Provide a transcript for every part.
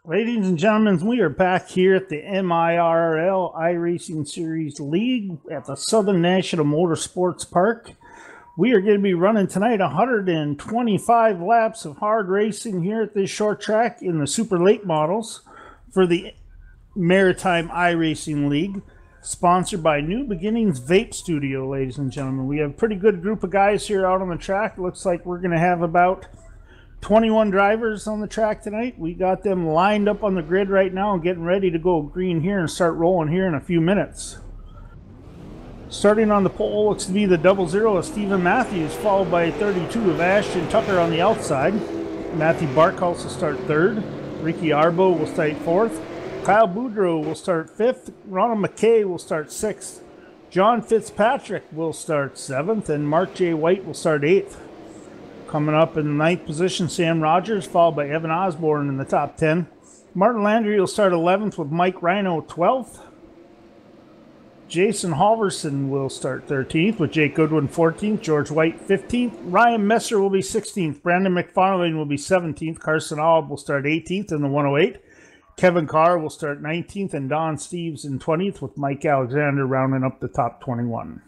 Ladies and gentlemen, we are back here at the MIRL iRacing Series League at the Southern National Motorsports Park. We are going to be running tonight 125 laps of hard racing here at this short track in the super late models for the Maritime iRacing League, sponsored by New Beginnings Vape Studio, ladies and gentlemen. We have a pretty good group of guys here out on the track. It looks like we're going to have about 21 drivers on the track tonight. We got them lined up on the grid right now and getting ready to go green here and start rolling here in a few minutes. Starting on the pole looks to be the 00 of Stephen Matthews, followed by 32 of Ashton Tucker on the outside. Matthew Barkhouse will start third. Ricky Arbo will start fourth. Kyle Boudreau will start fifth. Ronald McKay will start sixth. John Fitzpatrick will start seventh. And Mark J. White will start eighth. Coming up in the ninth position, Sam Rogers, followed by Evan Osborne in the top 10. Martin Landry will start 11th with Mike Rhino 12th. Jason Halverson will start 13th with Jake Goodwin 14th. George White 15th. Ryan Messer will be 16th. Brandon McFarlane will be 17th. Carson Alb will start 18th in the 108. Kevin Carr will start 19th. And Don Steves in 20th with Mike Alexander rounding up the top 21.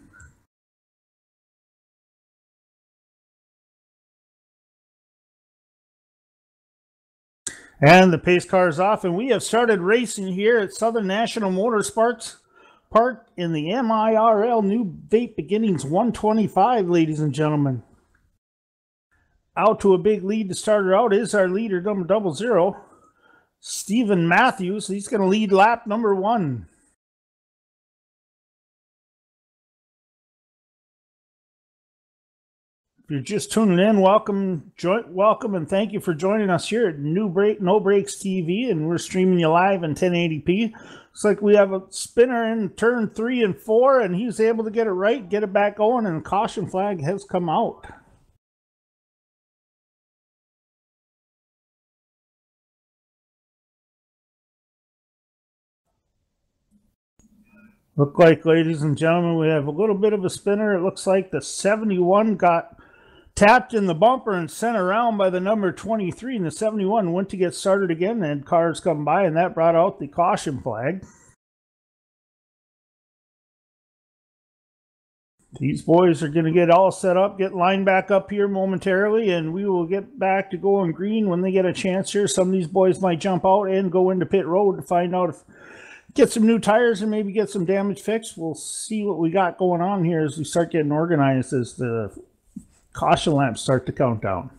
And the pace car is off, and we have started racing here at Southern National Motorsports Park in the MIRL New Vape Beginnings 125, ladies and gentlemen. Out to a big lead to start her out is our leader, number 00, Stephen Matthews. He's going to lead lap number 1. If you're just tuning in, welcome, and thank you for joining us here at No Breaks TV, and we're streaming you live in 1080p. Looks like we have a spinner in turn 3 and 4, and he's able to get it right, get it back going, and the caution flag has come out. Look like, ladies and gentlemen, we have a little bit of a spinner. It looks like the 71 got tapped in the bumper and sent around by the number 23, and the 71 went to get started again, and cars come by, and that brought out the caution flag. These boys are going to get all set up, get lined back up here momentarily, and we will get back to going green when they get a chance here. Some of these boys might jump out and go into pit road to find out if get some new tires and maybe get some damage fixed. We'll see what we got going on here as we start getting organized as the caution lamps start to count down.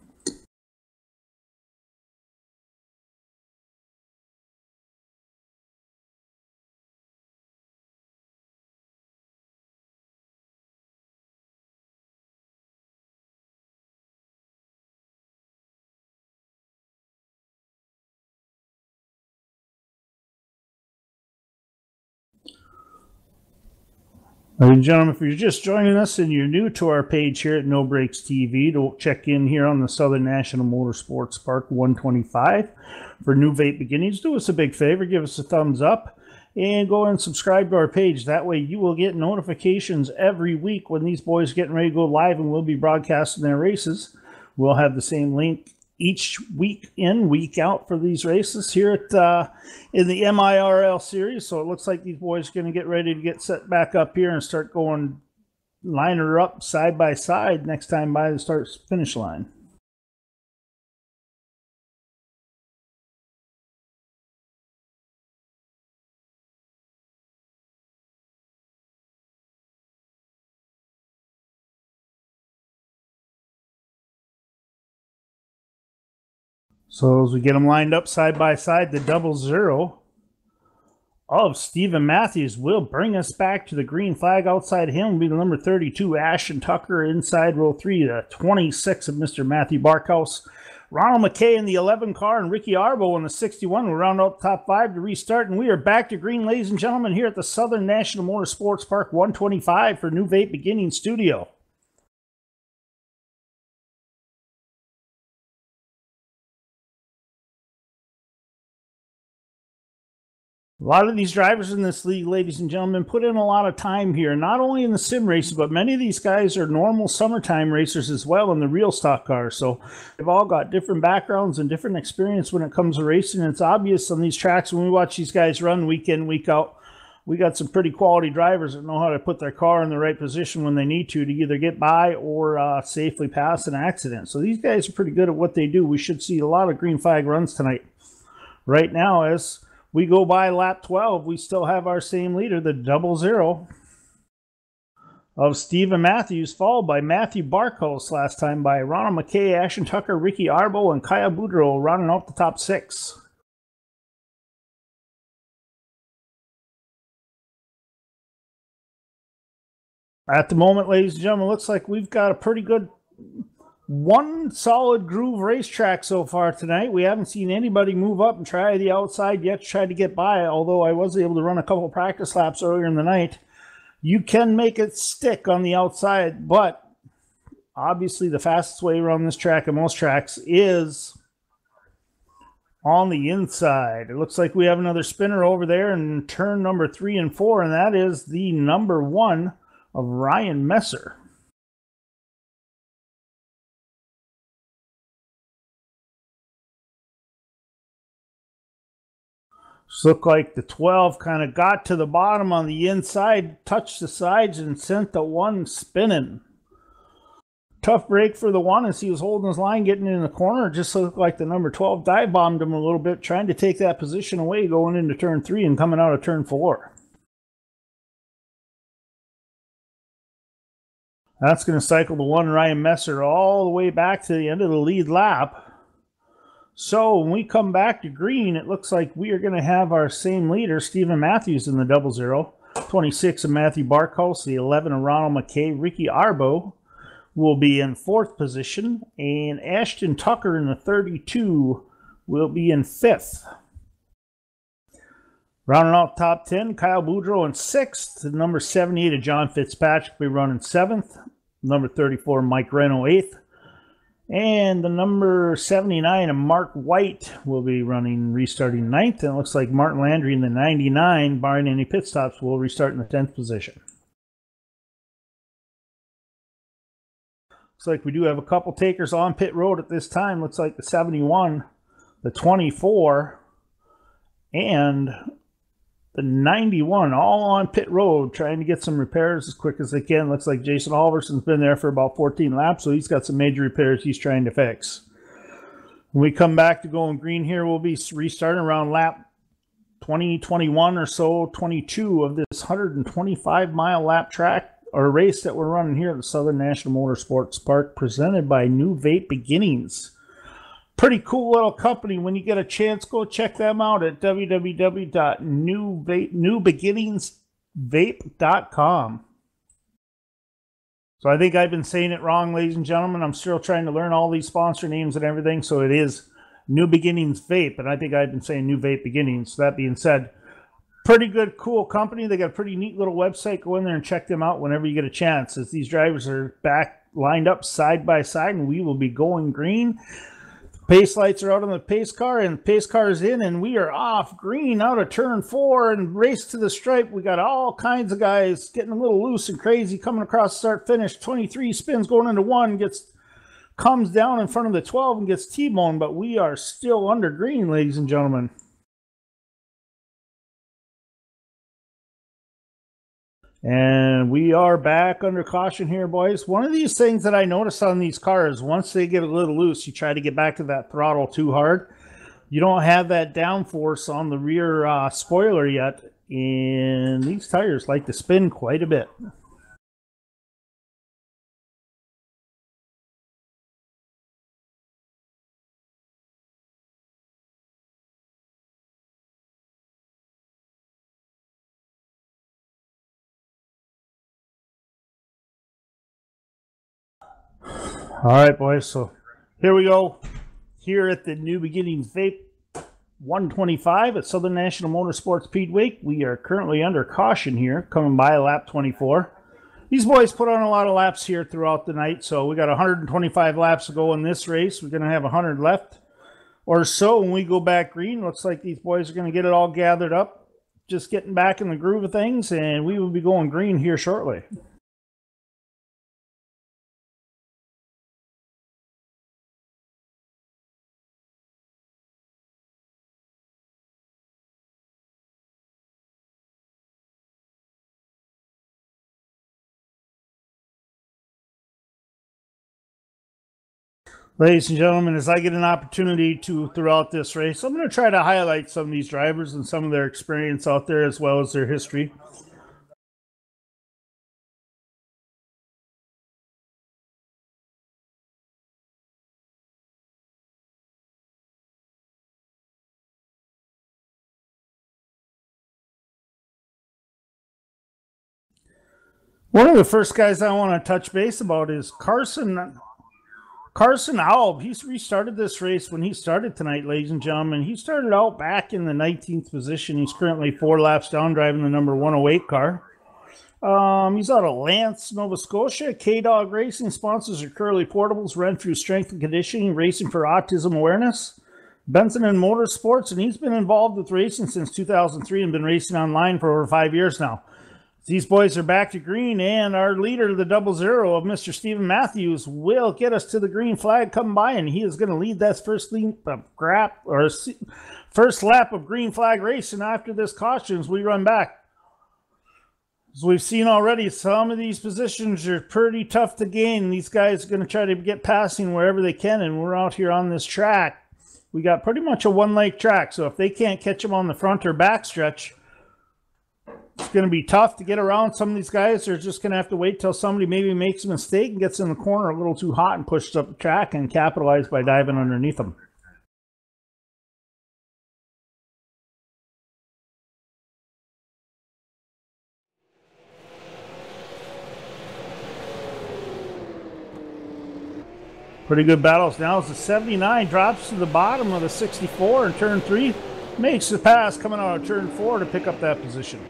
Ladies and gentlemen, if you're just joining us and you're new to our page here at No Breaks TV, to check in here on the Southern National Motorsports Park 125 for New Vape Beginnings, do us a big favor, give us a thumbs up, and go and subscribe to our page. That way you will get notifications every week when these boys are getting ready to go live and we'll be broadcasting their races. We'll have the same link each week in, week out for these races here at in the MIRL series. So it looks like these boys are going to get ready to get set back up here and start going, line her up side by side next time by the start finish line. So as we get them lined up side by side, the 00 of Stephen Matthews will bring us back to the green flag. Outside him will be the number 32, Ashton Tucker. Inside row 3, the 26 of Mr. Matthew Barkhouse. Ronald McKay in the 11 car and Ricky Arbo in the 61 will round out the top 5 to restart. And we are back to green, ladies and gentlemen, here at the Southern National Motorsports Park 125 for New Vape Beginning Studio. A lot of these drivers in this league, ladies and gentlemen, put in a lot of time here, not only in the sim races, but many of these guys are normal summertime racers as well in the real stock cars. So they've all got different backgrounds and different experience when it comes to racing. And it's obvious on these tracks when we watch these guys run week in, week out, we got some pretty quality drivers that know how to put their car in the right position when they need to either get by or safely pass an accident. So these guys are pretty good at what they do. We should see a lot of green flag runs tonight. Right now, as we go by lap 12, we still have our same leader, the 00 of Stephen Matthews, followed by Matthew Barkhouse last time by Ronald McKay, Ashton Tucker, Ricky Arbo, and Kyle Boudreau rounding out the top 6. At the moment, ladies and gentlemen, looks like we've got a pretty good one solid groove racetrack so far tonight. We haven't seen anybody move up and try the outside yet to try to get by, although I was able to run a couple practice laps earlier in the night. You can make it stick on the outside, but obviously the fastest way around this track and most tracks is on the inside. It looks like we have another spinner over there in turn number 3 and 4, and that is the number 1 of Ryan Messer. Just looked like the 12 kind of got to the bottom on the inside, touched the sides, and sent the 1 spinning. Tough break for the 1 as he was holding his line, getting in the corner. It just looked like the number 12 dive bombed him a little bit, trying to take that position away going into turn 3 and coming out of turn 4. That's going to cycle the 1 Ryan Messer all the way back to the end of the lead lap. So when we come back to green, it looks like we are going to have our same leader, Stephen Matthews, in the 00. 26 of Matthew Barkhouse, the 11 of Ronald McKay. Ricky Arbo will be in 4th position, and Ashton Tucker in the 32 will be in 5th. Rounding out top 10, Kyle Boudreau in 6th. The number 78 of John Fitzpatrick will be running 7th. Number 34, Mike Reno, 8th. And the number 79 of Mark White will be restarting 9th. And it looks like Martin Landry in the 99, barring any pit stops, will restart in the 10th position. Looks like we do have a couple takers on pit road at this time. Looks like the 71, the 24, and the 91 all on pit road trying to get some repairs as quick as they can. Looks like Jason Alverson's been there for about 14 laps, so he's got some major repairs he's trying to fix. When we come back to going green here, we'll be restarting around lap 20, 21 or so, 22 of this 125-mile lap track or race that we're running here at the Southern National Motorsports Park, presented by New Vape Beginnings. Pretty cool little company. When you get a chance, go check them out at www.newbeginningsvape.com. So I think I've been saying it wrong, ladies and gentlemen. I'm still trying to learn all these sponsor names and everything. So it is New Beginnings Vape, and I think I've been saying New Vape Beginnings. So that being said, pretty good, cool company. They got a pretty neat little website. Go in there and check them out whenever you get a chance, as these drivers are back lined up side by side, and we will be going green. Pace lights are out on the pace car, and the pace car is in, and we are off green out of turn 4 and race to the stripe. We got all kinds of guys getting a little loose and crazy coming across start finish. 23 spins going into 1, comes down in front of the 12 and gets T-boned, but we are still under green, ladies and gentlemen. And we are back under caution here, boys. One of these things that I noticed on these cars, once they get a little loose, you try to get back to that throttle too hard. You don't have that downforce on the rear spoiler yet, and these tires like to spin quite a bit. All right, boys, so here we go. Here at the New Beginnings Vape 125 at Southern National Motorsports Speedway. We are currently under caution here, coming by lap 24. These boys put on a lot of laps here throughout the night, so we got 125 laps to go in this race. We're going to have 100 left or so when we go back green. Looks like these boys are going to get it all gathered up, just getting back in the groove of things, and we will be going green here shortly. Ladies and gentlemen, as I get an opportunity to throughout this race, I'm going to try to highlight some of these drivers and some of their experience out there as well as their history. One of the first guys I want to touch base about is Carson Alb. He's restarted this race when he started tonight, ladies and gentlemen. He started out back in the 19th position. He's currently 4 laps down, driving the number 108 car. He's out of Lance, Nova Scotia. K-Dog Racing sponsors are Curly Portables, Renfrew Strength and Conditioning, Racing for Autism Awareness, Benson and Motorsports, and he's been involved with racing since 2003 and been racing online for over 5 years now. These boys are back to green, and our leader, the 00 of Mr. Stephen Matthews, will get us to the green flag coming by, and he is going to lead that first lap of green flag racing after this caution as we run back. As we've seen already, some of these positions are pretty tough to gain. These guys are going to try to get passing wherever they can, and we're out here on this track. We got pretty much a one-leg track, so if they can't catch them on the front or back stretch, it's going to be tough to get around. Some of these guys are just going to have to wait till somebody maybe makes a mistake and gets in the corner a little too hot and pushes up the track and capitalize by diving underneath them. Pretty good battles now as the 79 drops to the bottom of the 64 in turn 3. Makes the pass coming out of turn 4 to pick up that position.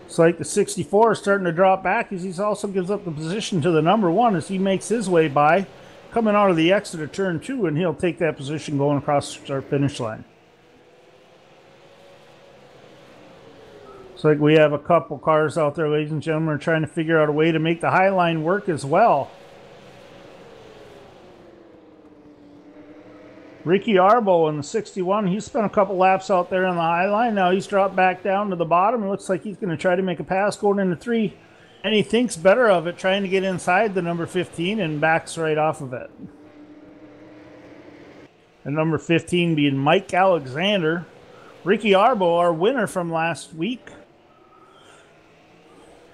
It's like the 64 is starting to drop back as he also gives up the position to the number 1 as he makes his way by coming out of the exit of turn 2, and he'll take that position going across the start finish line. It's like we have a couple cars out there, ladies and gentlemen, trying to figure out a way to make the high line work as well. Ricky Arbo in the 61, he spent a couple laps out there on the high line. Now he's dropped back down to the bottom. It looks like he's going to try to make a pass going into 3. And he thinks better of it, trying to get inside the number 15 and backs right off of it. And number 15 being Mike Alexander. Ricky Arbo, our winner from last week.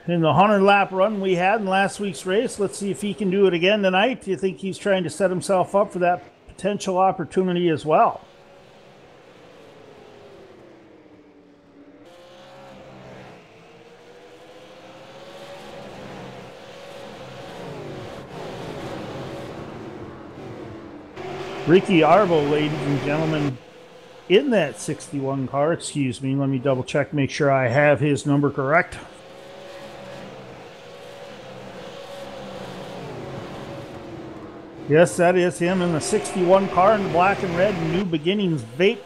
In the 100-lap run we had in last week's race. Let's see if he can do it again tonight. Do you think he's trying to set himself up for that potential opportunity as well? Ricky Arbo, ladies and gentlemen, in that 61 car. Excuse me, let me double check, make sure I have his number correct. Yes, that is him in the 61 car in the black and red. New Beginnings Vape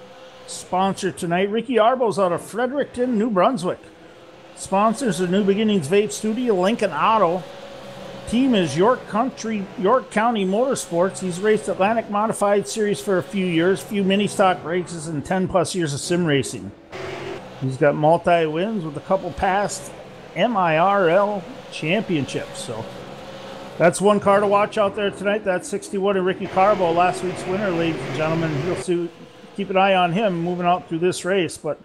sponsor tonight. Ricky Arbo's out of Fredericton, New Brunswick. Sponsors the New Beginnings Vape Studio, Lincoln Auto. Team is York County Motorsports. He's raced Atlantic Modified Series for a few years, few mini stock races, and 10 plus years of sim racing. He's got multi-wins with a couple past MIRL championships. So that's one car to watch out there tonight. That's 61 and Ricky Carbo, last week's winner, ladies and gentlemen. You'll see, keep an eye on him moving out through this race. But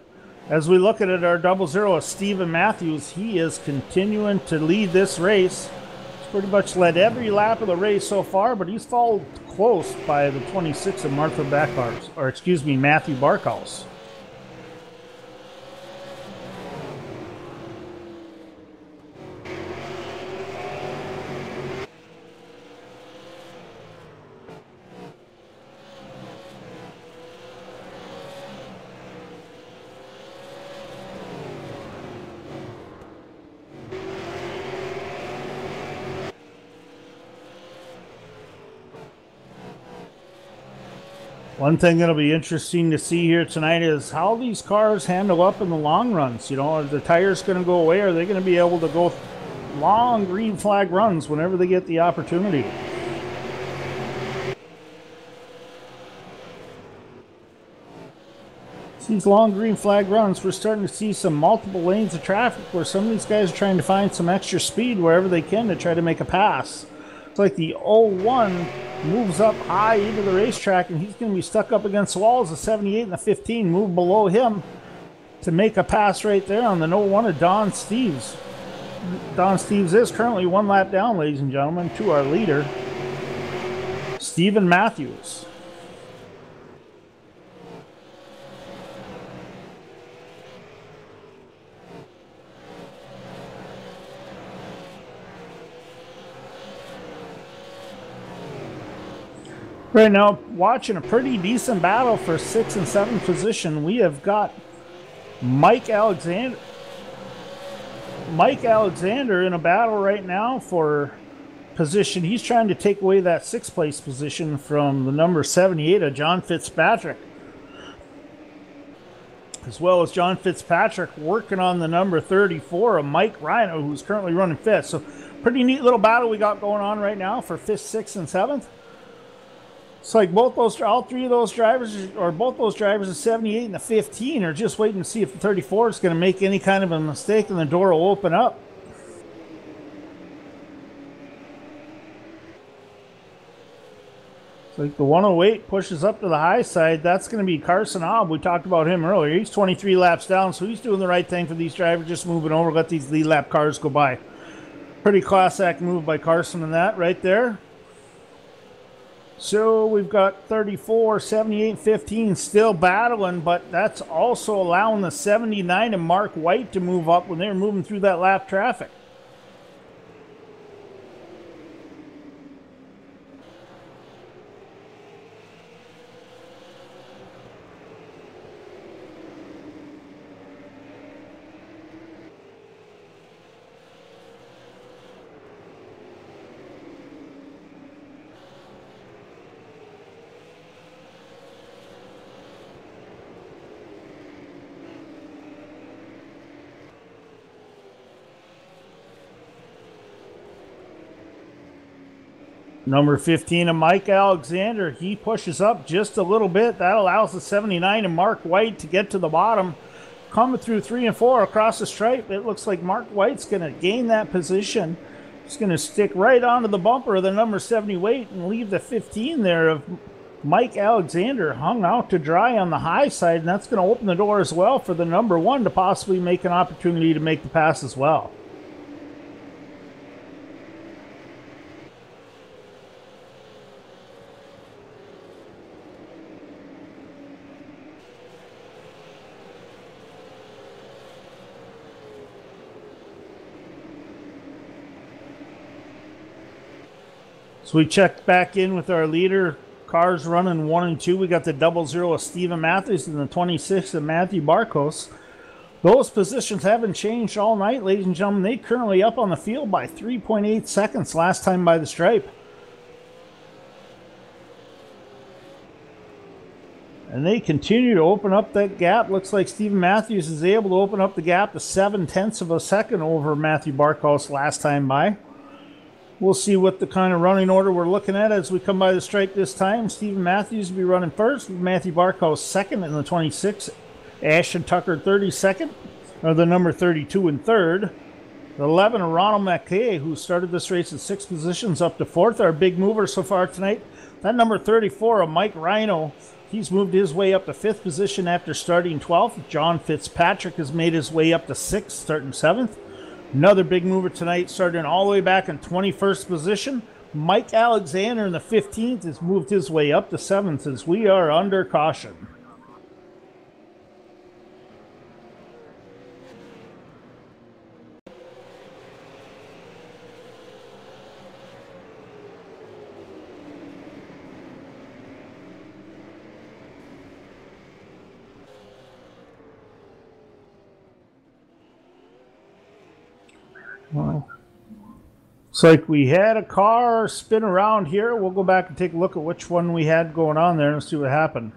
as we look at it, our 00 of Stephen Matthews, he is continuing to lead this race. He's pretty much led every lap of the race so far, but he's followed close by the 26 of Matthew Barkhouse. One thing that'll be interesting to see here tonight is how these cars handle up in the long runs. You know, are the tires going to go away? Are they going to be able to go long green flag runs whenever they get the opportunity? These long green flag runs, we're starting to see some multiple lanes of traffic where some of these guys are trying to find some extra speed wherever they can to try to make a pass. It's like the 01 moves up high into the racetrack, and he's going to be stuck up against the walls. The 78 and the 15 move below him to make a pass right there on the 01 of Don Steves. Don Steves is currently one lap down, ladies and gentlemen, to our leader, Stephen Matthews. Right now, watching a pretty decent battle for 6th and 7th position. We have got Mike Alexander in a battle right now for position. He's trying to take away that 6th place position from the number 78 of John Fitzpatrick. As well as John Fitzpatrick working on the number 34 of Mike Rhino, who's currently running 5th. So pretty neat little battle we got going on right now for 5th, 6th, and 7th. It's like all three of those drivers, or both those drivers, the 78 and the 15, are just waiting to see if the 34 is going to make any kind of a mistake and the door will open up. It's like the 108 pushes up to the high side. That's going to be Carson Obb. We talked about him earlier. He's 23 laps down, so he's doing the right thing for these drivers, just moving over, let these lead lap cars go by. Pretty class act move by Carson in that right there. So we've got 34, 78, 15 still battling, but that's also allowing the 79 and Mark White to move up when they're moving through that lap traffic. Number 15 of Mike Alexander, he pushes up just a little bit. That allows the 79 and Mark White to get to the bottom. Coming through 3 and 4 across the stripe, it looks like Mark White's going to gain that position. He's going to stick right onto the bumper of the number 78 and leave the 15 there of Mike Alexander hung out to dry on the high side, and that's going to open the door as well for the number 1 to possibly make an opportunity to make the pass as well. So we checked back in with our leader. Cars running 1 and 2. We got the 00 of Stephen Matthews and the 26 of Matthew Barkos. Those positions haven't changed all night, ladies and gentlemen. They currently up on the field by 3.8 seconds last time by the stripe. And they continue to open up that gap. Looks like Stephen Matthews is able to open up the gap to 0.7 of a second over Matthew Barkos last time by. We'll see what the kind of running order we're looking at as we come by the stripe this time. Stephen Matthews will be running first, Matthew Barkos second in the 26. Ashton Tucker 32nd, or the number 32 in third. The 11 of Ronald McKay, who started this race at 6 positions up to 4th, our big mover so far tonight. That number 34 of Mike Rhino, he's moved his way up to 5th position after starting 12th. John Fitzpatrick has made his way up to 6th, starting 7th. Another big mover tonight, starting all the way back in 21st position. Mike Alexander in the 15th has moved his way up to 7th as we are under caution. Well, Looks like we had a car spin around here. We'll go back and take a look at which one we had going on there and see what happened.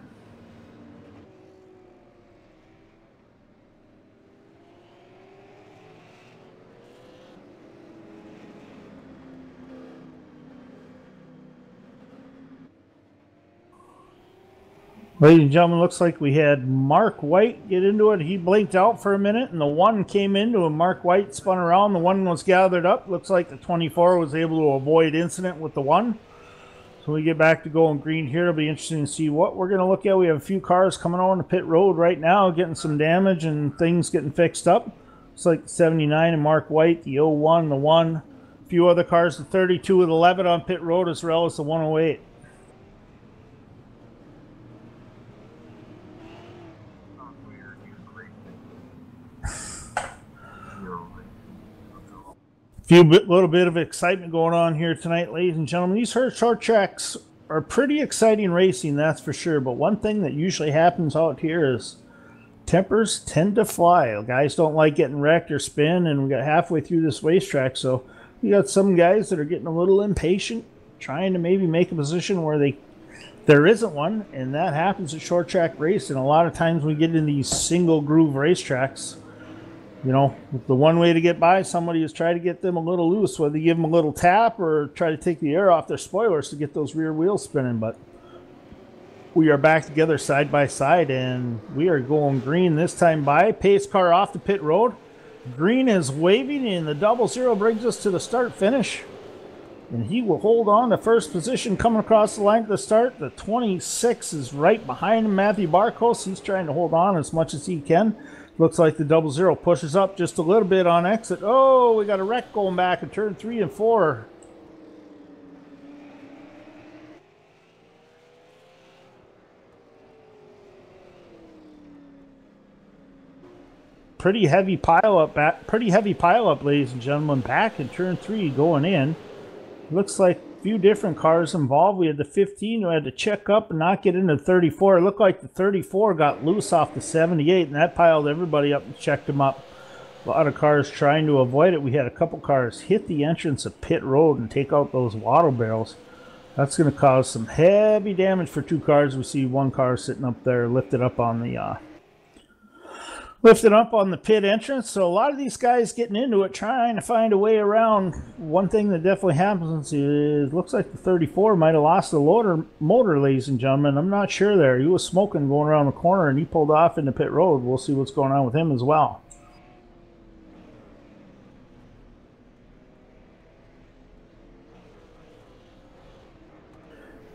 Ladies and gentlemen, looks like we had Mark White get into it. He blinked out for a minute, and the 1 came into him. Mark White spun around. The 1 was gathered up. Looks like the 24 was able to avoid incident with the 1. So we get back to going green here. It'll be interesting to see what we're going to look at. We have a few cars coming on the pit road right now, getting some damage and things getting fixed up. Looks like the 79 and Mark White, the 01, the 1. A few other cars, the 32 with 11 on pit road, as well as the 108. Little bit of excitement going on here tonight, ladies and gentlemen. These short tracks are pretty exciting racing, that's for sure. But one thing that usually happens out here is tempers tend to fly. Guys don't like getting wrecked or spin, and we got halfway through this racetrack, so we got some guys that are getting a little impatient, trying to maybe make a position where there isn't one, and that happens at short track racing. A lot of times we get in these single groove racetracks. You know, the one way to get by somebody is try to get them a little loose, whether you give them a little tap or try to take the air off their spoilers to get those rear wheels spinning. But we are back together side by side, and we are going green this time by. Pace car off the pit road. Green is waving, and the 00 brings us to the start finish. And he will hold on to first position coming across the line at the start. The 26 is right behind him, Matthew Barkos. He's trying to hold on as much as he can. Looks like the 00 pushes up just a little bit on exit. Oh, we got a wreck going back in turn 3 and 4. Pretty heavy pile up, ladies and gentlemen, back in turn 3 going in. Looks like a few different cars involved. We had the 15 who had to check up and not get into the 34. It looked like the 34 got loose off the 78, and that piled everybody up and checked them up. A lot of cars trying to avoid it. We had a couple cars hit the entrance of pit road and take out those water barrels. That's going to cause some heavy damage for 2 cars. We see 1 car sitting up there lifted up on the pit entrance. So a lot of these guys getting into it, trying to find a way around. One thing that definitely happens is, looks like the 34 might have lost the motor, ladies and gentlemen. I'm not sure there. He was smoking going around the corner, and he pulled off into pit road. We'll see what's going on with him as well.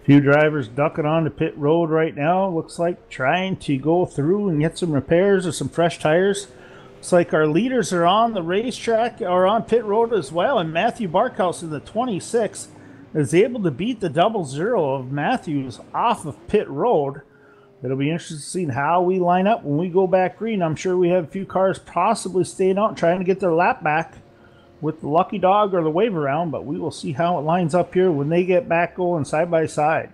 Few drivers ducking onto pit road right now. Looks like trying to go through and get some repairs or some fresh tires. Looks like our leaders are on the racetrack or on pit road as well. And Matthew Barkhouse in the 26 is able to beat the 00 of Matthews off of pit road. It'll be interesting seeing how we line up when we go back green. I'm sure we have a few cars possibly staying out and trying to get their lap back with the lucky dog or the wave around, but we will see how it lines up here when they get back going side by side.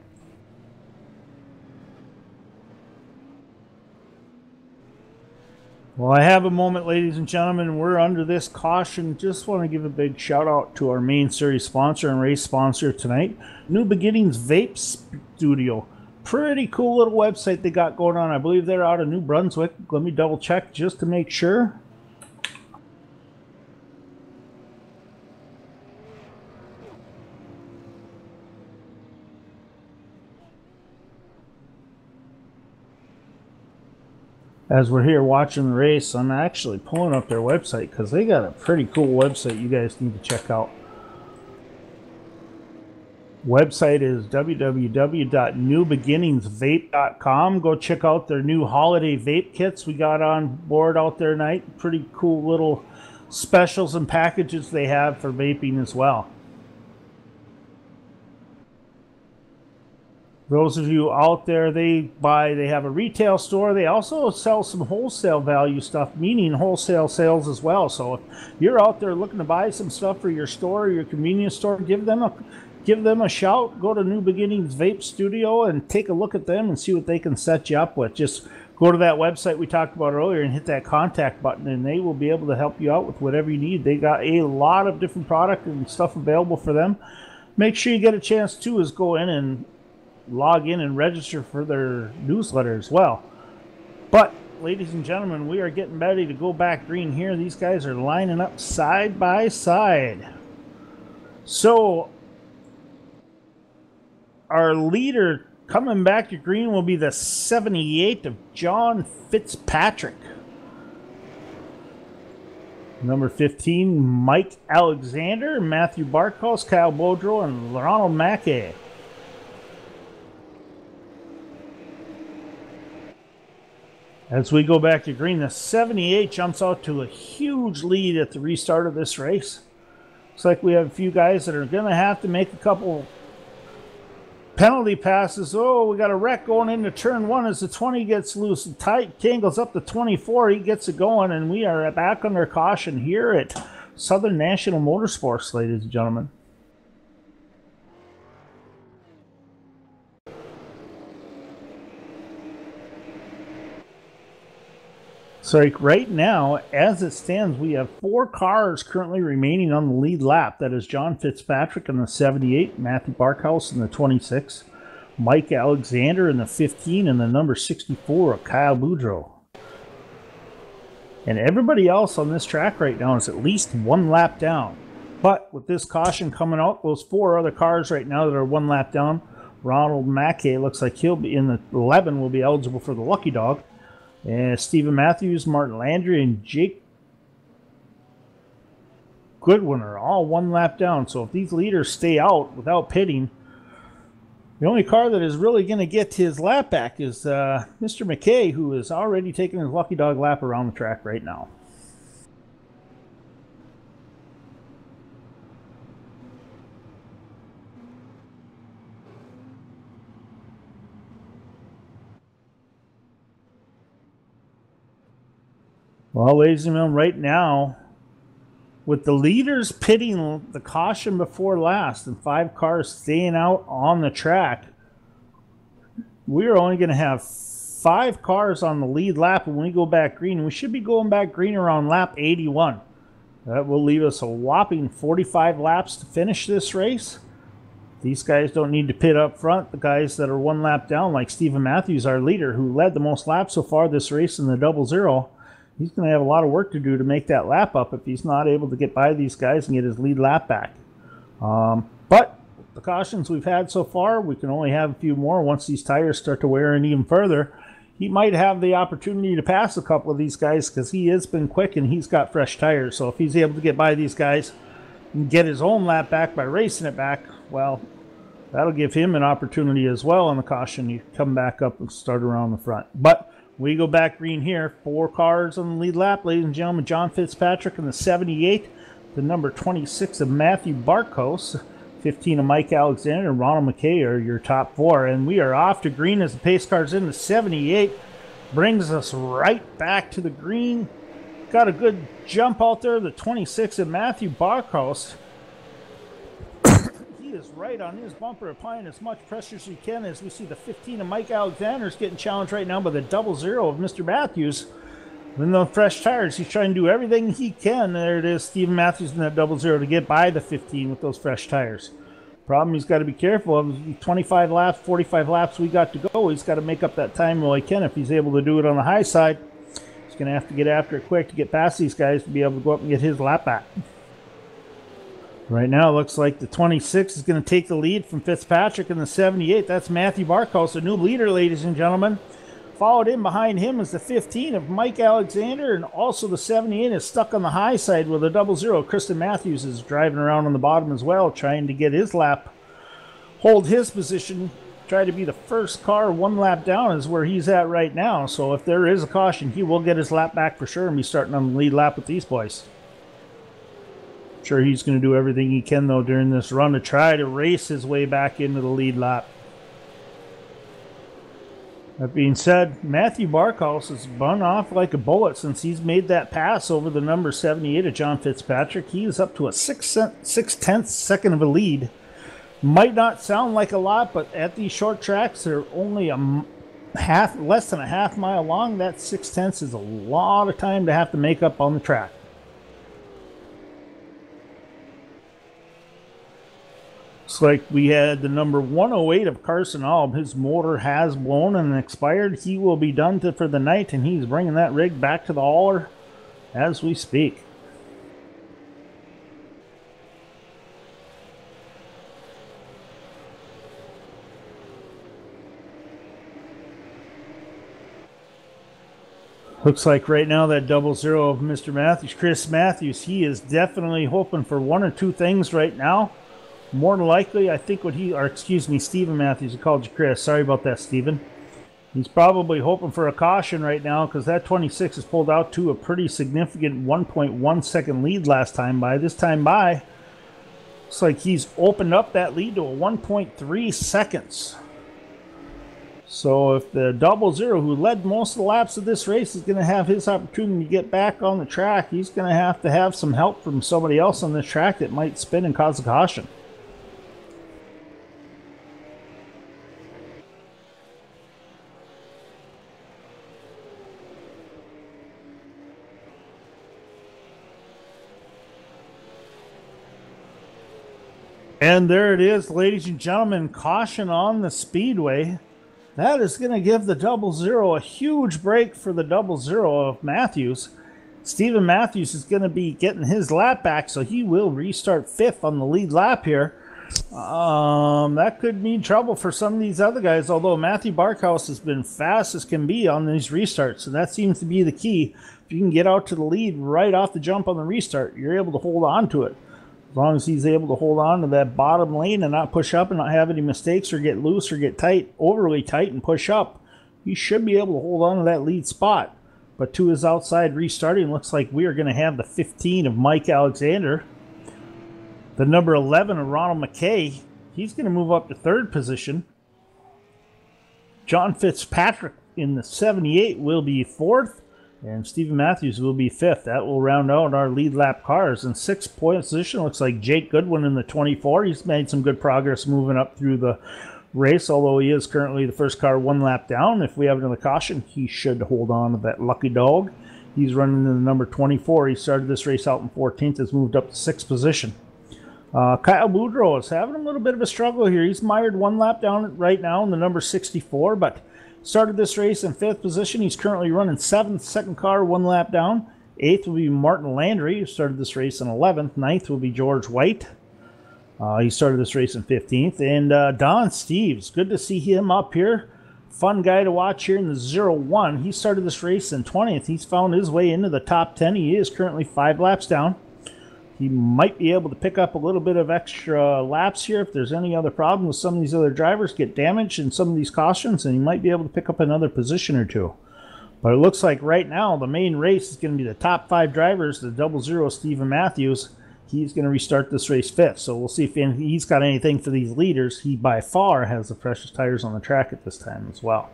Well, I have a moment, ladies and gentlemen. We're under this caution. Just want to give a big shout out to our main series sponsor and race sponsor tonight, New Beginnings Vape Studio. Pretty cool little website they got going on. I believe they're out of New Brunswick. Let me double check just to make sure. As we're here watching the race, I'm actually pulling up their website because they got a pretty cool website you guys need to check out. Website is www.newbeginningsvape.com. Go check out their new holiday vape kits we got on board out there tonight. Pretty cool little specials and packages they have for vaping as well. Those of you out there, they have a retail store. They also sell some wholesale value stuff, meaning wholesale sales as well. So if you're out there looking to buy some stuff for your store or your convenience store, give them a shout. Go to New Beginnings Vape Studio and take a look at them and see what they can set you up with. Just go to that website we talked about earlier and hit that contact button, and they will be able to help you out with whatever you need. They got a lot of different product and stuff available for them. Make sure you get a chance too is go in and log in and register for their newsletter as well. But ladies and gentlemen, we are getting ready to go back green here. These guys are lining up side by side. So our leader coming back to green will be the 78 of John Fitzpatrick. Number 15, Mike Alexander, Matthew Barkhouse, Kyle Boudreau, and Ronald Mackay. As we go back to green, the 78 jumps out to a huge lead at the restart of this race. Looks like we have a few guys that are going to have to make a couple penalty passes. Oh, we got a wreck going into turn 1 as the 20 gets loose. The tight tangles up to 24. He gets it going, and we are back under caution here at Southern National Motorsports, ladies and gentlemen. So right now, as it stands, we have 4 cars currently remaining on the lead lap. That is John Fitzpatrick in the 78, Matthew Barkhouse in the 26, Mike Alexander in the 15, and the number 64 of Kyle Boudreau. And everybody else on this track right now is at least 1 lap down. But with this caution coming out, those 4 other cars right now that are 1 lap down, Ronald Mackay looks like he'll be in the 11, will be eligible for the lucky dog. And Stephen Matthews, Martin Landry, and Jake Goodwin are all 1 lap down. So if these leaders stay out without pitting, the only car that is really going to get his lap back is Mr. McKay, who is already taking his lucky dog lap around the track right now. Well, ladies and gentlemen, right now, with the leaders pitting the caution before last and 5 cars staying out on the track, we are only going to have 5 cars on the lead lap when we go back green. We should be going back green around lap 81. That will leave us a whopping 45 laps to finish this race. These guys don't need to pit up front. The guys that are 1 lap down, like Stephen Matthews, our leader, who led the most laps so far this race in the 00, he's going to have a lot of work to do to make that lap up if he's not able to get by these guys and get his lead lap back. But the cautions we've had so far, we can only have a few more. Once these tires start to wear in even further, he might have the opportunity to pass a couple of these guys because he has been quick and he's got fresh tires. So if he's able to get by these guys and get his own lap back by racing it back, well, that'll give him an opportunity as well on the caution. You come back up and start around the front. But we go back green here. 4 cars on the lead lap, ladies and gentlemen. John Fitzpatrick in the 78, the number 26 of Matthew Barkhouse, 15 of Mike Alexander, and Ronald McKay are your top 4. And we are off to green as the pace car's in. The 78 brings us right back to the green. Got a good jump out there. The 26 of Matthew Barkhouse. Is right on his bumper, applying as much pressure as he can, as we see the 15 of Mike Alexander is getting challenged right now by the 00 of Mr. Matthews. With the fresh tires, he's trying to do everything he can. There it is, Stephen Matthews in that 00 to get by the 15 with those fresh tires. Problem he's got to be careful of, 25 laps, 45 laps we got to go. He's got to make up that time while he can. If he's able to do it on the high side, he's going to have to get after it quick to get past these guys to be able to go up and get his lap back. Right now, it looks like the 26 is going to take the lead from Fitzpatrick in the 78. That's Matthew Barkhouse, a new leader, ladies and gentlemen. Followed in behind him is the 15 of Mike Alexander, and also the 78 is stuck on the high side with a 00. Kristen Matthews is driving around on the bottom as well, trying to get his lap, hold his position, try to be the first car 1 lap down is where he's at right now. So if there is a caution, he will get his lap back for sure and be starting on the lead lap with these boys. Sure, he's going to do everything he can though during this run to try to race his way back into the lead lap. That being said, Matthew Barkhouse has run off like a bullet since he's made that pass over the number 78 of John Fitzpatrick. He is up to a 6/10 second of a lead. Might not sound like a lot, but at these short tracks, they're only less than a half mile long. That 6/10 is a lot of time to have to make up on the track. Looks like we had the number 108 of Carson Alb. His motor has blown and expired. He will be done for the night, and he's bringing that rig back to the hauler as we speak. Looks like right now that 00 of Mr. Matthews, Chris Matthews, he is definitely hoping for one or two things right now. More than likely, I think Stephen Matthews, I called you Chris. Sorry about that, Stephen. He's probably hoping for a caution right now because that 26 is pulled out to a pretty significant 1.1 second lead last time by. This time by, looks like he's opened up that lead to a 1.3 seconds. So if the 00, who led most of the laps of this race, is going to have his opportunity to get back on the track, he's going to have some help from somebody else on this track that might spin and cause a caution. And there it is, ladies and gentlemen, caution on the speedway. That is going to give the 00 a huge break for the 00 of Matthews. Stephen Matthews is going to be getting his lap back, so he will restart 5th on the lead lap here. That could mean trouble for some of these other guys, although Matthew Barkhouse has been fast as can be on these restarts, and that seems to be the key. If you can get out to the lead right off the jump on the restart, you're able to hold on to it. As long as he's able to hold on to that bottom lane and not push up and not have any mistakes or get loose or get tight, overly tight and push up, he should be able to hold on to that lead spot. But to his outside restarting, looks like we are going to have the 15 of Mike Alexander. The number 11 of Ronald McKay, he's going to move up to 3rd position. John Fitzpatrick in the 78 will be 4th. And Stephen Matthews will be 5th. That will round out our lead lap cars. In 6th position, looks like Jake Goodwin in the 24. He's made some good progress moving up through the race, although he is currently the first car 1 lap down. If we have another caution, he should hold on to that lucky dog. He's running in the number 24. He started this race out in 14th, has moved up to 6th position. Kyle Boudreau is having a little bit of a struggle here. He's mired 1 lap down right now in the number 64, but started this race in 5th position. He's currently running 7th, second car, 1 lap down. 8th will be Martin Landry, who started this race in 11th. 9th will be George White. He started this race in 15th. And Don Steves, good to see him up here. Fun guy to watch here in the 01. He started this race in 20th. He's found his way into the top 10. He is currently 5 laps down. He might be able to pick up a little bit of extra laps here if there's any other problem with some of these other drivers get damaged in some of these cautions, and he might be able to pick up another position or two. But it looks like right now the main race is going to be the top 5 drivers. The 00 Stephen Matthews, he's going to restart this race 5th. So we'll see if he's got anything for these leaders. He by far has the freshest tires on the track at this time as well.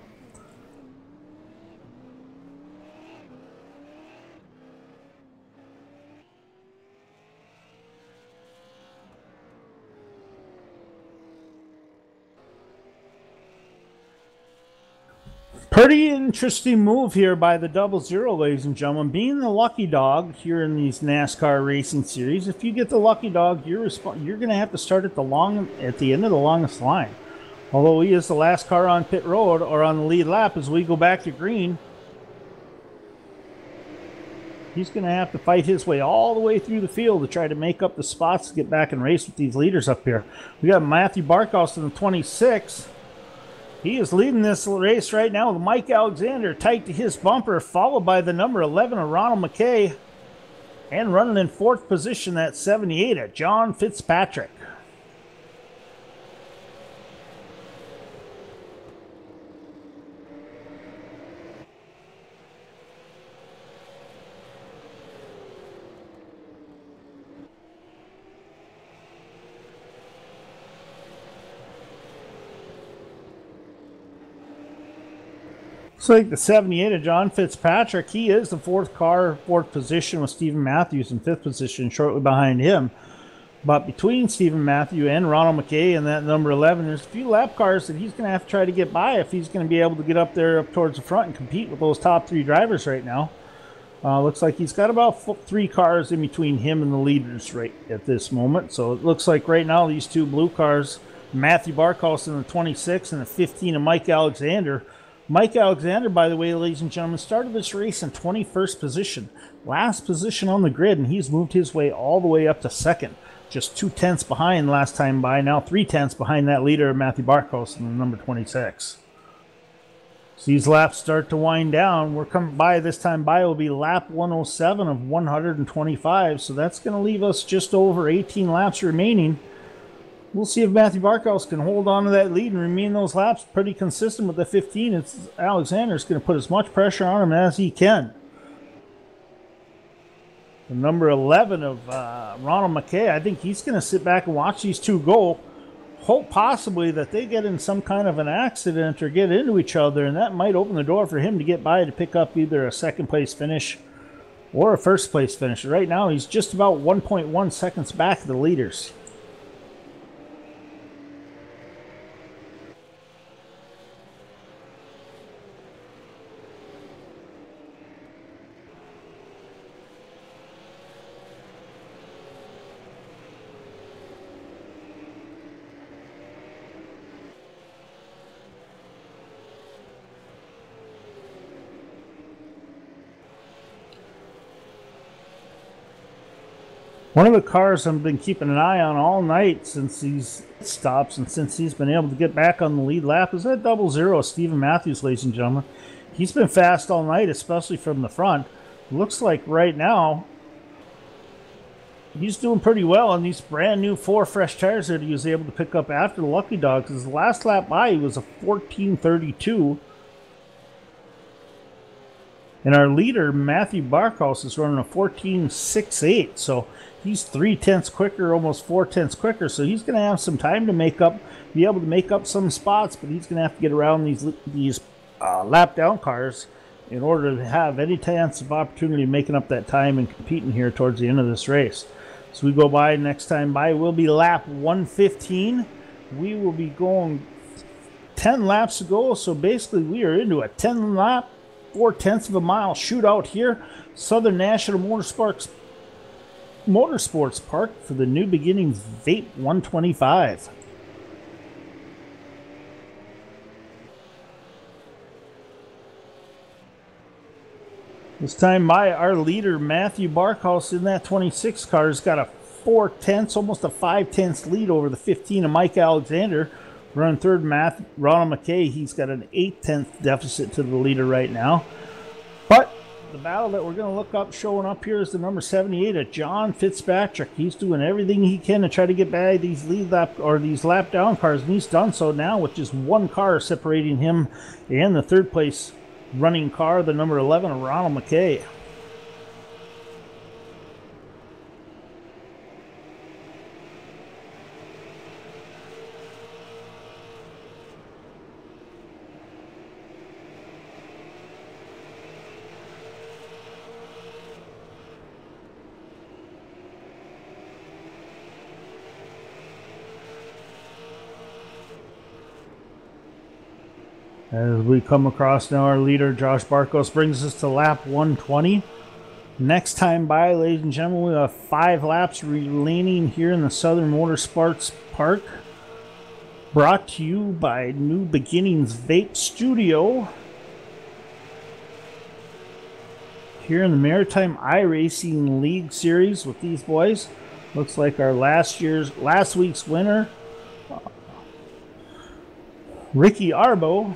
Pretty interesting move here by the 00, ladies and gentlemen. Being the lucky dog here in these NASCAR racing series, if you get the lucky dog, you're going to have to start at the end of the longest line. Although he is the last car on pit road or on the lead lap as we go back to green, he's going to have to fight his way all the way through the field to try to make up the spots to get back and race with these leaders up here. We got Matthew Barkhouse in the 26. He is leading this race right now with Mike Alexander tight to his bumper, followed by the number 11 of Ronald McKay. And running in 4th position, that 78 of John Fitzpatrick. Looks like the 78 of John Fitzpatrick, he is the 4th car, 4th position with Stephen Matthews in 5th position, shortly behind him. But between Stephen Matthew and Ronald McKay and that number 11, there's a few lap cars that he's going to have to try to get by if he's going to be able to get up there up towards the front and compete with those top three drivers right now. Looks like he's got about 3 cars in between him and the leaders right at this moment. So it looks like right now these two blue cars, Matthew Barkhouse in the 26 and the 15 of Mike Alexander. Mike Alexander, by the way, ladies and gentlemen, started this race in 21st position. Last position on the grid, and he's moved his way all the way up to second. Just 2/10 behind last time by. Now 3/10 behind that leader, Matthew Barkhouse, in the number 26. So these laps start to wind down. We're coming by, this time by will be lap 107 of 125. So that's going to leave us just over 18 laps remaining. We'll see if Matthew Barkhouse can hold on to that lead and remain those laps pretty consistent with the 15. It's Alexander's going to put as much pressure on him as he can. The number 11 of Ronald McKay, I think he's going to sit back and watch these two go. Hope possibly that they get in some kind of an accident or get into each other, and that might open the door for him to get by to pick up either a second place finish or a first place finish. Right now he's just about 1.1 seconds back of the leaders. One of the cars I've been keeping an eye on all night since these stops and since he's been able to get back on the lead lap is that 00 Stephen Matthews, ladies and gentlemen. He's been fast all night, especially from the front. Looks like right now he's doing pretty well on these brand new 4 fresh tires that he was able to pick up after the Lucky Dog. Because the last lap by he was a 14:32. And our leader, Matthew Barkhouse, is running a 14:68. So he's 3/10 quicker, almost 4/10 quicker. So he's going to have some time to be able to make up some spots. But he's going to have to get around these lap down cars in order to have any chance of opportunity of making up that time and competing here towards the end of this race. So we go by, next time by will be lap 115. We will be going 10 laps to go. So basically we are into a 10 lap, 4/10 of a mile shootout here, Southern National Motorsports Park for the New Beginnings Vape 125. This time by our leader, Matthew Barkhouse, in that 26 car, has got a 4/10, almost a 5/10 lead over the 15 of Mike Alexander. Running third, Ronald McKay. He's got an 8/10 deficit to the leader right now. But the battle that we're going to look up showing up here is the number 78 of John Fitzpatrick. He's doing everything he can to try to get by these these lap down cars, and he's done so now with just one car separating him and the third place running car, the number 11 of Ronald McKay. As we come across now, our leader, Josh Barkhouse, brings us to lap 120. Next time by, ladies and gentlemen, we have 5 laps remaining here in the Southern Motorsports Park. Brought to you by New Beginnings Vape Studio. Here in the Maritime iRacing League Series with these boys. Looks like our last week's winner, Ricky Arbo.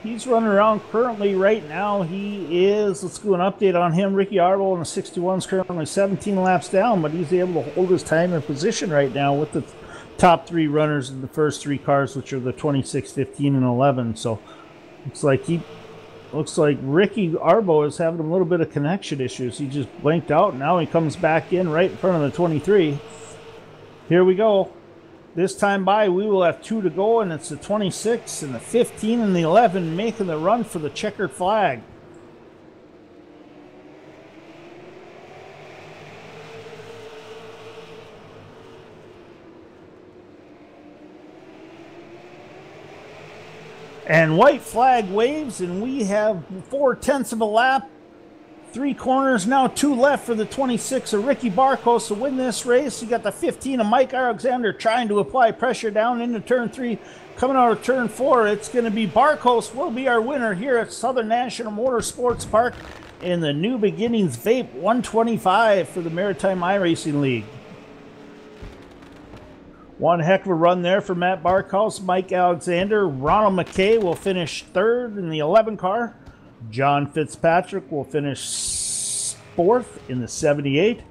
He's running around currently right now. He is, let's do an update on him. Ricky Arbo in the 61 is currently 17 laps down, but he's able to hold his time and position right now with the top 3 runners in the first 3 cars, which are the 26, 15, and 11. So looks like Ricky Arbo is having a little bit of connection issues. He just blinked out. Now he comes back in right in front of the 23. Here we go. This time by, we will have 2 to go, and it's the 26 and the 15 and the 11 making the run for the checkered flag. And white flag waves, and we have 4/10 of a lap. 3 corners now, 2 left for the 26 of Ricky Barkos to win this race. You got the 15 of Mike Alexander trying to apply pressure down into turn 3. Coming out of turn 4, it's going to be Barkos will be our winner here at Southern National Motorsports Park in the New Beginnings Vape 125 for the Maritime iRacing League. One heck of a run there for Matt Barkhouse, Mike Alexander. Ronald McKay will finish 3rd in the 11 car. John Fitzpatrick will finish 4th in the 78.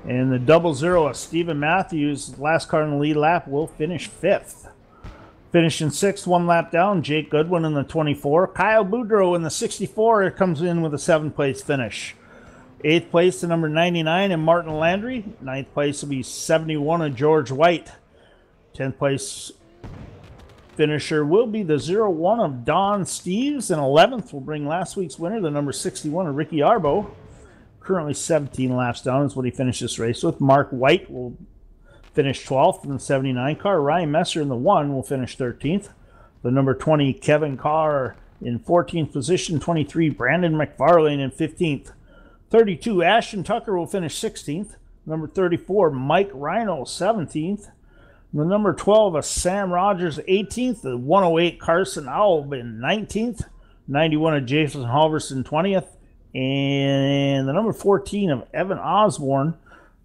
And the 00 of Stephen Matthews, last car in the lead lap, will finish 5th. Finishing 6th, 1 lap down, Jake Goodwin in the 24. Kyle Boudreau in the 64 comes in with a 7th place finish. 8th place to number 99 and Martin Landry. 9th place will be 71 of George White. 10th place finisher will be the 01 of Don Steves, and 11th will bring last week's winner, the number 61 of Ricky Arbo. Currently 17 laps down is what he finished this race with. Mark White will finish 12th in the 79 car. Ryan Messer in the 1 will finish 13th. The number 20 Kevin Carr in 14th position. 23 Brandon McFarlane in 15th. 32 Ashton Tucker will finish 16th. Number 34 Mike Rhino 17th. The number 12 of Sam Rogers, 18th. The 108 Carson Albin, 19th. 91 of Jason Halverson, 20th. And the number 14 of Evan Osborne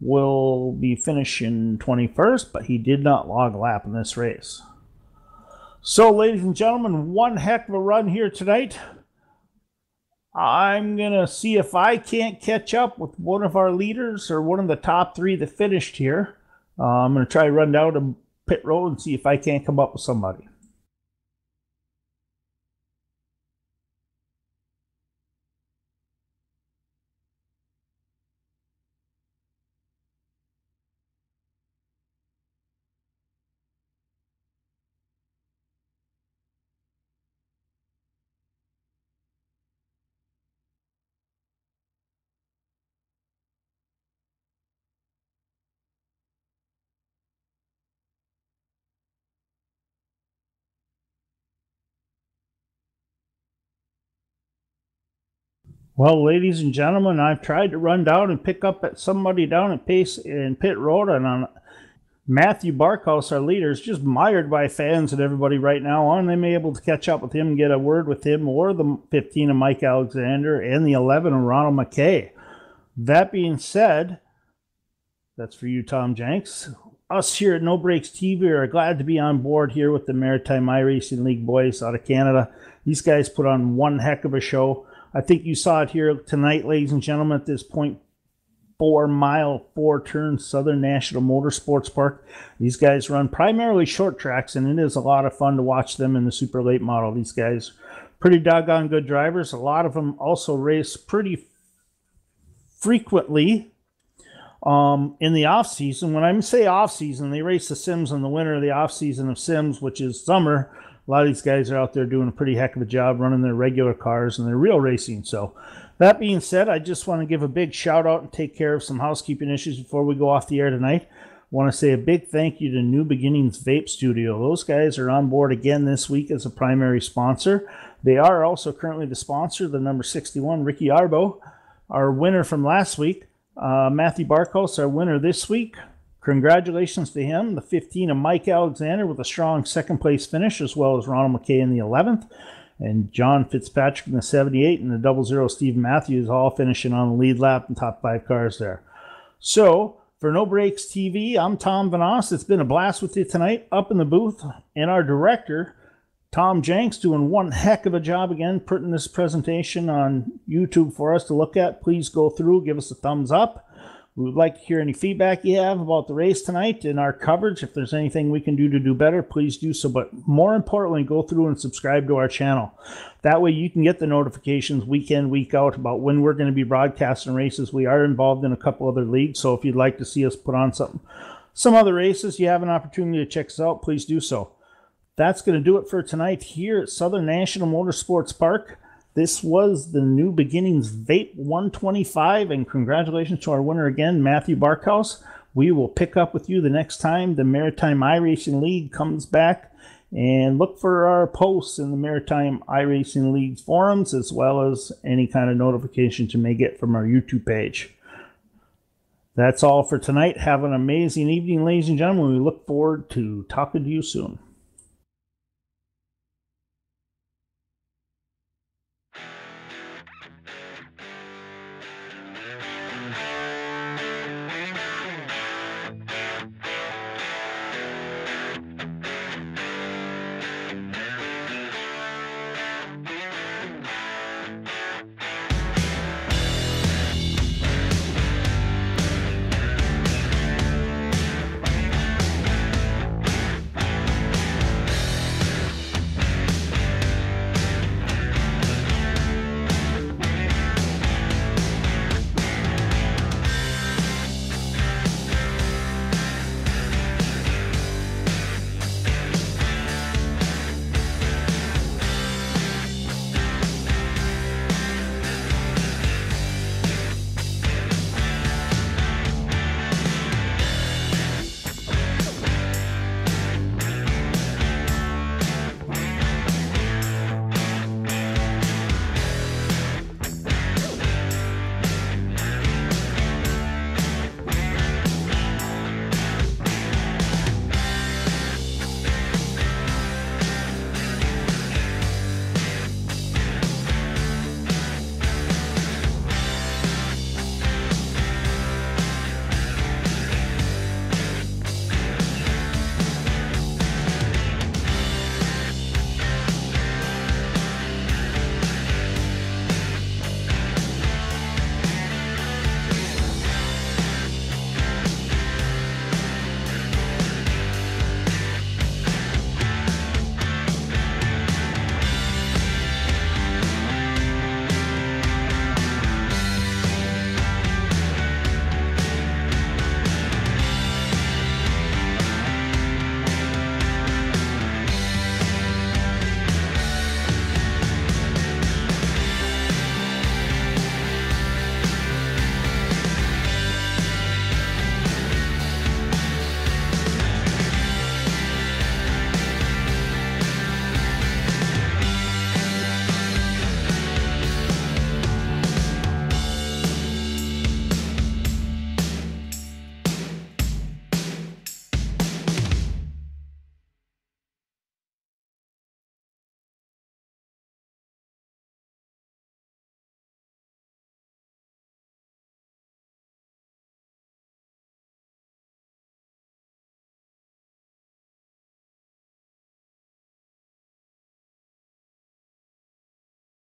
will be finishing 21st, but he did not log a lap in this race. So, ladies and gentlemen, one heck of a run here tonight. I'm going to see if I can't catch up with one of our leaders or one of the top 3 that finished here. I'm going to try to run down to pit road and see if I can't come up with somebody. Well, ladies and gentlemen, I've tried to run down and pick up at somebody down at Pace in Pit Road, and on Matthew Barkhouse, our leader, is just mired by fans and everybody right now on. They may be able to catch up with him and get a word with him, or the 15 of Mike Alexander and the 11 of Ronald McKay. That being said, that's for you, Tom Jenks. Us here at No Brakes TV are glad to be on board here with the Maritime iRacing League boys out of Canada. These guys put on one heck of a show. I think you saw it here tonight, ladies and gentlemen, at this 0.4 mile, 4-turn Southern National Motorsports Park. These guys run primarily short tracks, and it is a lot of fun to watch them in the super late model. These guys, pretty doggone good drivers. A lot of them also race pretty frequently in the off-season. When I say off-season, they race the Sims in the winter, the off-season of Sims, which is summer. A lot of these guys are out there doing a pretty heck of a job running their regular cars and their real racing. So that being said, I just want to give a big shout out and take care of some housekeeping issues before we go off the air tonight. I want to say a big thank you to New Beginnings Vape Studio. Those guys are on board again this week as a primary sponsor. They are also currently the sponsor, the number 61, Ricky Arbo, our winner from last week. Matthew Barkos, our winner this week. Congratulations to him. The 15 of Mike Alexander with a strong second place finish, as well as Ronald McKay in the 11th. And John Fitzpatrick in the 78 and the 00 Steve Matthews all finishing on the lead lap and top 5 cars there. So, for No Brakes TV, I'm Tom Vanos. It's been a blast with you tonight up in the booth. And our director, Tom Jenks, doing one heck of a job again, putting this presentation on YouTube for us to look at. Please go through, give us a thumbs up. We would like to hear any feedback you have about the race tonight and our coverage. If there's anything we can do to do better, please do so. But more importantly, go through and subscribe to our channel. That way you can get the notifications week in, week out about when we're going to be broadcasting races. We are involved in a couple other leagues, so if you'd like to see us put on some other races, you have an opportunity to check us out, please do so. That's going to do it for tonight here at Southern National Motorsports Park. This was the New Beginnings Vape 125, and congratulations to our winner again, Matthew Barkhouse. We will pick up with you the next time the Maritime iRacing League comes back And look for our posts in the Maritime iRacing League's forums, as well as any kind of notifications you may get from our YouTube page. That's all for tonight. Have an amazing evening, ladies and gentlemen. We look forward to talking to you soon.